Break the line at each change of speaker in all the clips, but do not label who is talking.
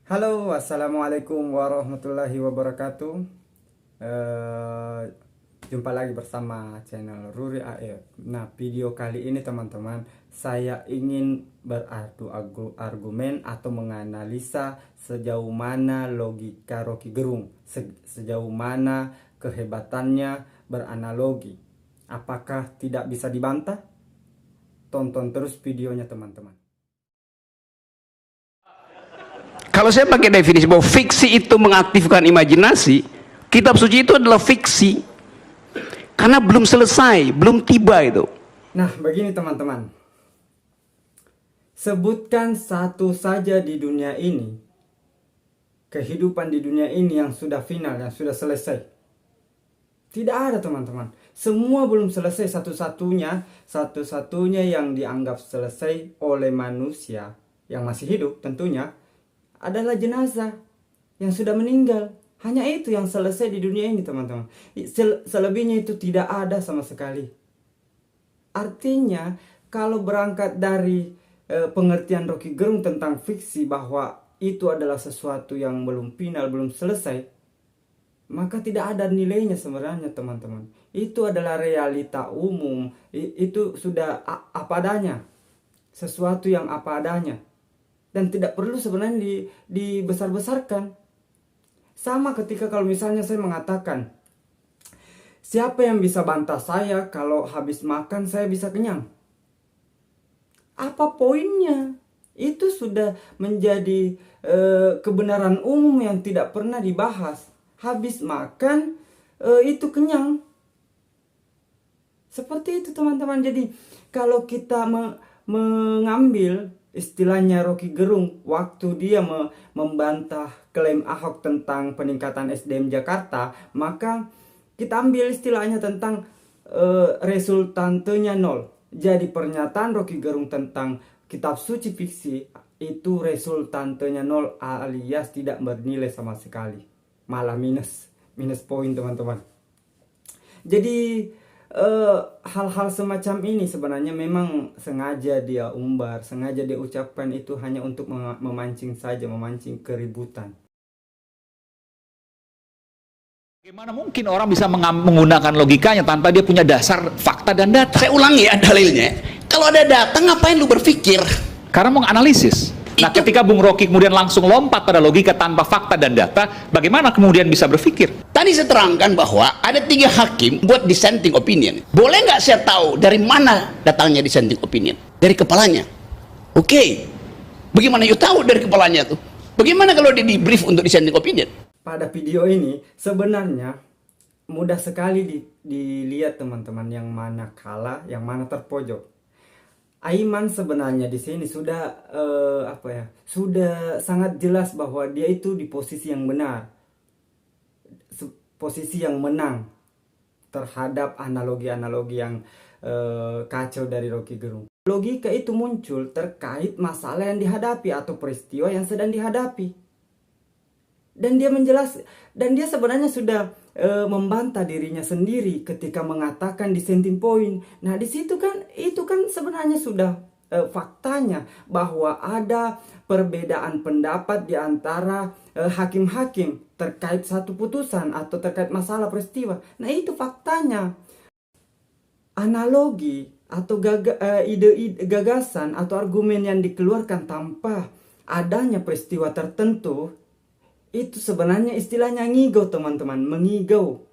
Halo, assalamualaikum warahmatullahi wabarakatuh. Eh, Jumpa lagi bersama channel Ruri AF. Nah, video kali ini teman-teman, saya ingin beradu argumen atau menganalisa sejauh mana logika Rocky Gerung, sejauh mana kehebatannya beranalogi. Apakah tidak bisa dibantah? Tonton terus videonya teman-teman.
Kalau saya pakai definisi bahwa fiksi itu mengaktifkan imajinasi, kitab suci itu adalah fiksi. Karena belum selesai, belum tiba itu.
Nah, begini teman-teman. Sebutkan satu saja di dunia ini, kehidupan di dunia ini yang sudah final, yang sudah selesai. Tidak ada teman-teman. Semua belum selesai, satu-satunya yang dianggap selesai oleh manusia yang masih hidup tentunya adalah jenazah yang sudah meninggal. Hanya itu yang selesai di dunia ini teman-teman. Selebihnya itu tidak ada sama sekali. Artinya kalau berangkat dari pengertian Rocky Gerung tentang fiksi bahwa itu adalah sesuatu yang belum final, belum selesai, maka tidak ada nilainya sebenarnya teman-teman. Itu adalah realita umum. Itu sudah apa adanya. Sesuatu yang apa adanya. Dan tidak perlu sebenarnya dibesar-besarkan. Sama ketika kalau misalnya saya mengatakan, siapa yang bisa bantah saya kalau habis makan saya bisa kenyang? Apa poinnya? Itu sudah menjadi kebenaran umum yang tidak pernah dibahas. Habis makan itu kenyang. Seperti itu teman-teman. Jadi kalau kita mengambil istilahnya Rocky Gerung waktu dia membantah klaim Ahok tentang peningkatan SDM Jakarta, maka kita ambil istilahnya tentang resultantenya nol. Jadi pernyataan Rocky Gerung tentang kitab suci fiksi itu resultantenya nol, alias tidak bernilai sama sekali, malah minus poin teman-teman. Jadi hal-hal semacam ini sebenarnya memang sengaja dia umbar, sengaja dia ucapkan, itu hanya untuk memancing saja, memancing keributan.
Bagaimana mungkin orang bisa menggunakan logikanya tanpa dia punya dasar fakta dan data?
Saya ulangi ya dalilnya. Kalau ada data, ngapain lu berpikir?
Karena menganalisis. Nah, ketika Bung Rocky kemudian langsung lompat pada logika tanpa fakta dan data, bagaimana kemudian bisa berpikir?
Tadi saya terangkan bahwa ada 3 hakim buat dissenting opinion. Boleh nggak saya tahu dari mana datangnya dissenting opinion? Dari kepalanya. Oke. Bagaimana you tahu dari kepalanya tuh? Bagaimana kalau dia di brief untuk dissenting opinion?
Pada video ini sebenarnya mudah sekali dilihat teman-teman, yang mana kalah, yang mana terpojok. Aiman sebenarnya di sini sudah sudah sangat jelas bahwa dia itu di posisi yang benar, posisi yang menang terhadap analogi-analogi yang kacau dari Rocky Gerung. Logika itu muncul terkait masalah yang dihadapi atau peristiwa yang sedang dihadapi. Dan dia sebenarnya sudah membantah dirinya sendiri ketika mengatakan dissenting point. Nah, di situ kan itu kan sebenarnya sudah faktanya bahwa ada perbedaan pendapat di antara hakim-hakim terkait satu putusan atau terkait masalah peristiwa. Nah, itu faktanya. Analogi atau ide-ide gagasan atau argumen yang dikeluarkan tanpa adanya peristiwa tertentu, itu sebenarnya istilahnya ngigau teman-teman, mengigau.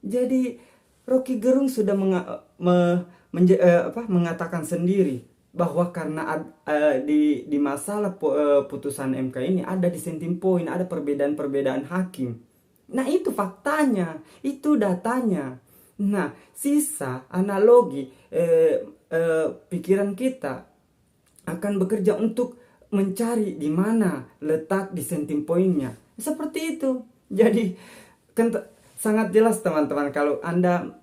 Jadi Rocky Gerung sudah mengatakan sendiri bahwa karena di masalah putusan MK ini ada dissenting point, ada perbedaan-perbedaan hakim. Nah, itu faktanya, itu datanya. Nah, sisa analogi pikiran kita akan bekerja untuk mencari di mana letak dissenting point-nya. Seperti itu. Jadi sangat jelas teman-teman kalau Anda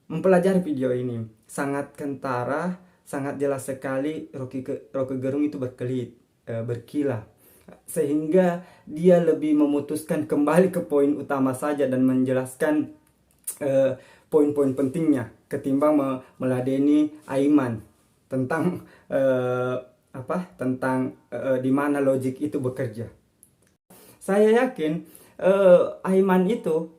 mempelajari video ini. Sangat kentara, sangat jelas sekali Rocky Gerung itu berkilah. Sehingga dia lebih memutuskan kembali ke poin utama saja dan menjelaskan poin-poin pentingnya ketimbang meladeni Aiman tentang tentang di mana logik itu bekerja. Saya yakin Aiman itu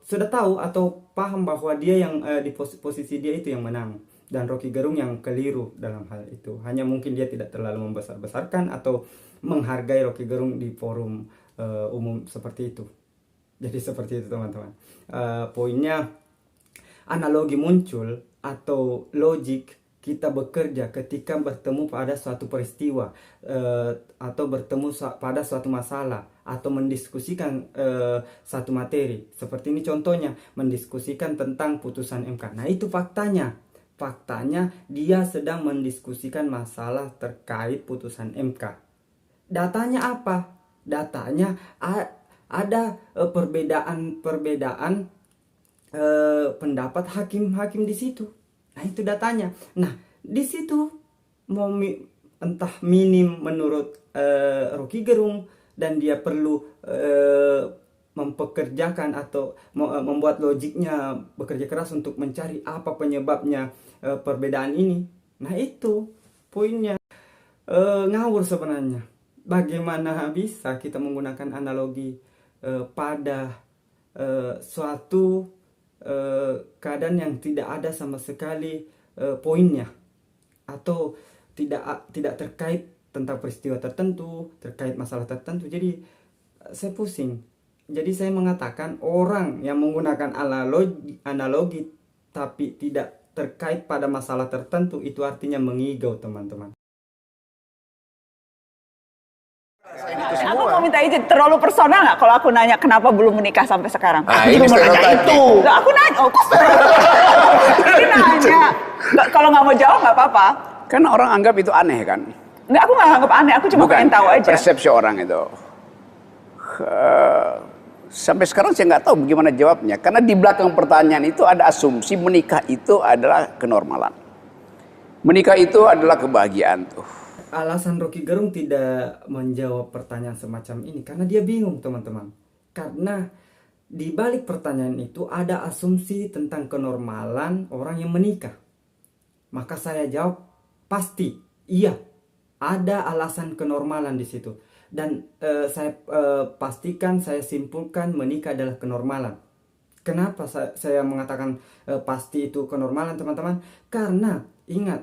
sudah tahu atau paham bahwa dia yang di posisi dia itu yang menang, dan Rocky Gerung yang keliru dalam hal itu. Hanya mungkin dia tidak terlalu membesar-besarkan atau menghargai Rocky Gerung di forum umum seperti itu. Jadi seperti itu teman-teman. Poinnya, analogi muncul atau logik kita bekerja ketika bertemu pada suatu peristiwa atau bertemu pada suatu masalah atau mendiskusikan satu materi. Seperti ini contohnya, mendiskusikan tentang putusan MK. Nah, itu faktanya. Faktanya dia sedang mendiskusikan masalah terkait putusan MK. Datanya apa? Datanya ada perbedaan pendapat hakim-hakim di situ. Nah, itu datanya. Nah, di situ mau entah minim menurut Rocky Gerung dan dia perlu mempekerjakan atau membuat logiknya bekerja keras untuk mencari apa penyebabnya perbedaan ini. Nah, itu poinnya. Ngawur sebenarnya. Bagaimana bisa kita menggunakan analogi pada suatu keadaan yang tidak ada sama sekali poinnya, atau tidak terkait tentang peristiwa tertentu, terkait masalah tertentu. Jadi saya pusing. Jadi saya mengatakan orang yang menggunakan analogi tapi tidak terkait pada masalah tertentu, itu artinya mengigau, teman-teman.
Aku mau minta izin, terlalu personal nggak kalau aku nanya kenapa belum menikah sampai sekarang?
Nah, ini stereotip itu.
Lah, aku nanya, kok ini nanya. Kalau nggak mau jawab nggak apa-apa.
Kan orang anggap itu aneh kan?
Nggak, aku nggak anggap aneh, aku cuma pengen tahu aja.
Persepsi orang itu. Sampai sekarang saya nggak tahu bagaimana jawabnya. Karena di belakang pertanyaan itu ada asumsi menikah itu adalah kenormalan. Menikah itu adalah kebahagiaan tuh.
Alasan Rocky Gerung tidak menjawab pertanyaan semacam ini karena dia bingung, teman-teman. Karena di balik pertanyaan itu ada asumsi tentang kenormalan orang yang menikah. Maka saya jawab pasti iya, ada alasan kenormalan di situ. Dan saya pastikan, saya simpulkan menikah adalah kenormalan. Kenapa saya mengatakan pasti itu kenormalan, teman-teman? Karena ingat,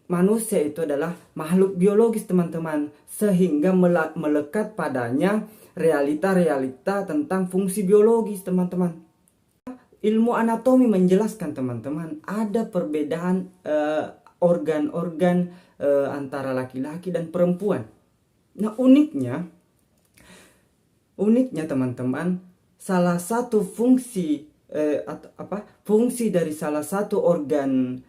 manusia itu adalah makhluk biologis, teman-teman, sehingga melekat padanya realita-realita tentang fungsi biologis, teman-teman. Ilmu anatomi menjelaskan, teman-teman, ada perbedaan organ-organ antara laki-laki dan perempuan. Nah, uniknya teman-teman, salah satu fungsi fungsi dari salah satu organ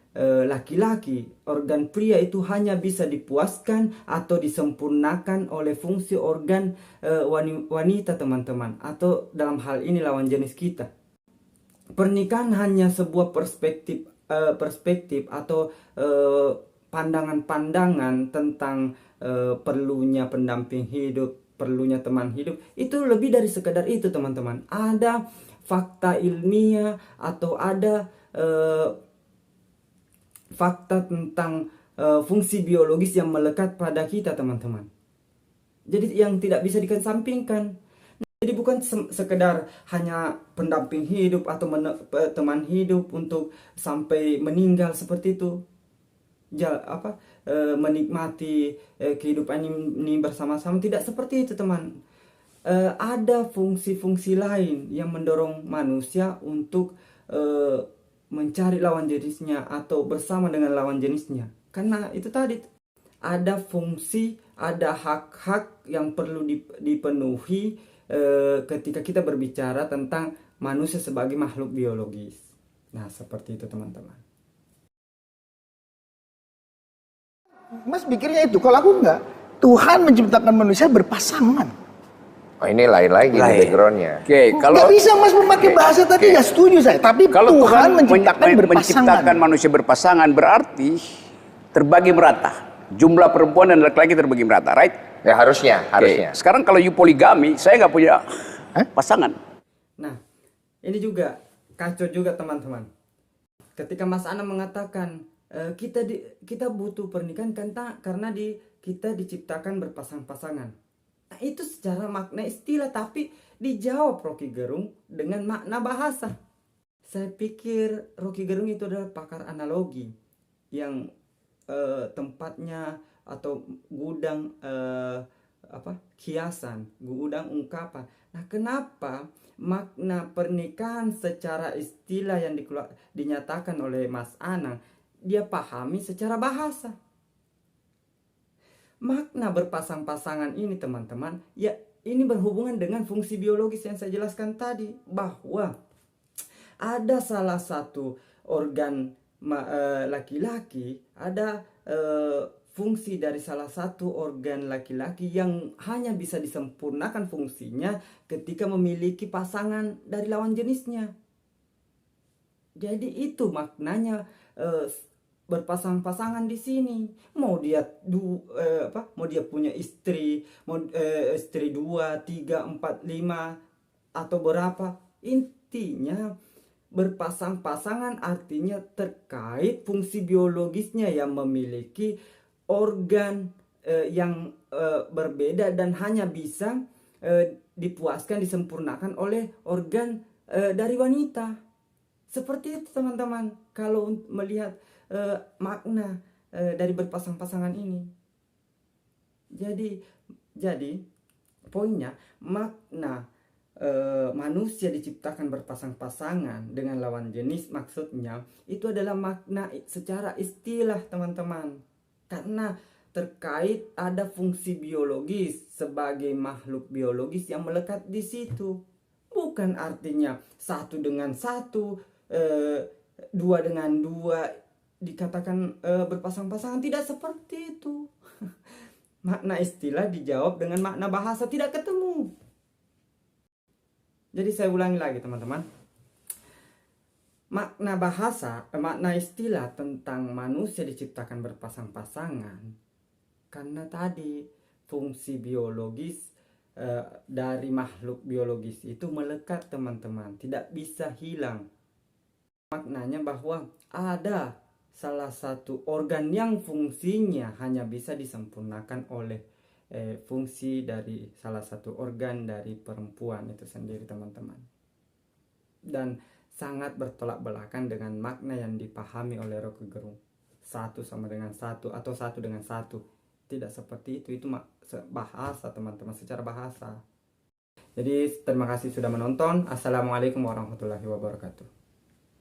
laki-laki, organ pria itu hanya bisa dipuaskan atau disempurnakan oleh fungsi organ wanita, teman-teman, atau dalam hal ini lawan jenis kita. Pernikahan hanya sebuah perspektif atau pandangan-pandangan tentang perlunya pendamping hidup, perlunya teman hidup. Itu lebih dari sekedar itu, teman-teman. Ada fakta ilmiah atau ada fakta tentang fungsi biologis yang melekat pada kita, teman-teman. Jadi yang tidak bisa dikesampingkan. Jadi bukan sekedar hanya pendamping hidup atau teman hidup untuk sampai meninggal seperti itu. Menikmati kehidupan ini bersama-sama, tidak seperti itu, teman. Ada fungsi-fungsi lain yang mendorong manusia untuk mencari lawan jenisnya atau bersama dengan lawan jenisnya. Karena itu tadi, ada fungsi, ada hak-hak yang perlu dipenuhi ketika kita berbicara tentang manusia sebagai makhluk biologis. Nah, seperti itu, teman-teman.
Mas pikirnya itu, kalau aku enggak. Tuhan menciptakan manusia berpasangan.
Oh, ini lain lagi backgroundnya.
Oke, kalau
Nggak bisa Mas memakai bahasa tadi, nggak setuju saya. Tapi
kalau
Tuhan menciptakan berpasangan.
menciptakan manusia berpasangan berarti terbagi merata. Jumlah perempuan dan laki-laki terbagi merata, right?
Ya harusnya.
Sekarang kalau you poligami, saya nggak punya pasangan.
Nah, ini juga kacau juga, teman-teman. Ketika Mas Ana mengatakan kita butuh pernikahan karena kita diciptakan berpasang-pasangan. Nah, itu secara makna istilah, tapi dijawab Rocky Gerung dengan makna bahasa. Saya pikir Rocky Gerung itu adalah pakar analogi yang tempatnya atau gudang kiasan, gudang ungkapan. Nah, kenapa makna pernikahan secara istilah yang dinyatakan oleh Mas Anang dia pahami secara bahasa? Makna berpasang-pasangan ini, teman-teman, ya ini berhubungan dengan fungsi biologis yang saya jelaskan tadi, bahwa ada salah satu organ laki-laki, ada fungsi dari salah satu organ laki-laki yang hanya bisa disempurnakan fungsinya ketika memiliki pasangan dari lawan jenisnya. Jadi itu maknanya berpasang-pasangan di sini. Mau dia punya istri, istri 2, 3, 4, 5 atau berapa, intinya berpasang-pasangan artinya terkait fungsi biologisnya yang memiliki organ yang berbeda dan hanya bisa dipuaskan, disempurnakan oleh organ dari wanita. Seperti itu, teman-teman, kalau melihat makna dari berpasang-pasangan ini. Jadi poinnya, makna manusia diciptakan berpasang-pasangan dengan lawan jenis, maksudnya itu adalah makna secara istilah, teman-teman, karena terkait ada fungsi biologis sebagai makhluk biologis yang melekat di situ. Bukan artinya satu dengan satu, dua dengan dua dikatakan berpasang-pasangan. Tidak seperti itu. Makna istilah dijawab dengan makna bahasa, tidak ketemu. Jadi saya ulangi lagi, teman-teman. Makna bahasa, makna istilah tentang manusia diciptakan berpasang-pasangan karena tadi fungsi biologis dari makhluk biologis itu melekat, teman-teman, tidak bisa hilang. Maknanya bahwa ada salah satu organ yang fungsinya hanya bisa disempurnakan oleh fungsi dari salah satu organ dari perempuan itu sendiri, teman-teman. Dan sangat bertolak belakang dengan makna yang dipahami oleh Rocky Gerung. Satu sama dengan satu atau satu dengan satu. Tidak seperti itu bahasa, teman-teman, secara bahasa. Jadi terima kasih sudah menonton. Assalamualaikum warahmatullahi wabarakatuh.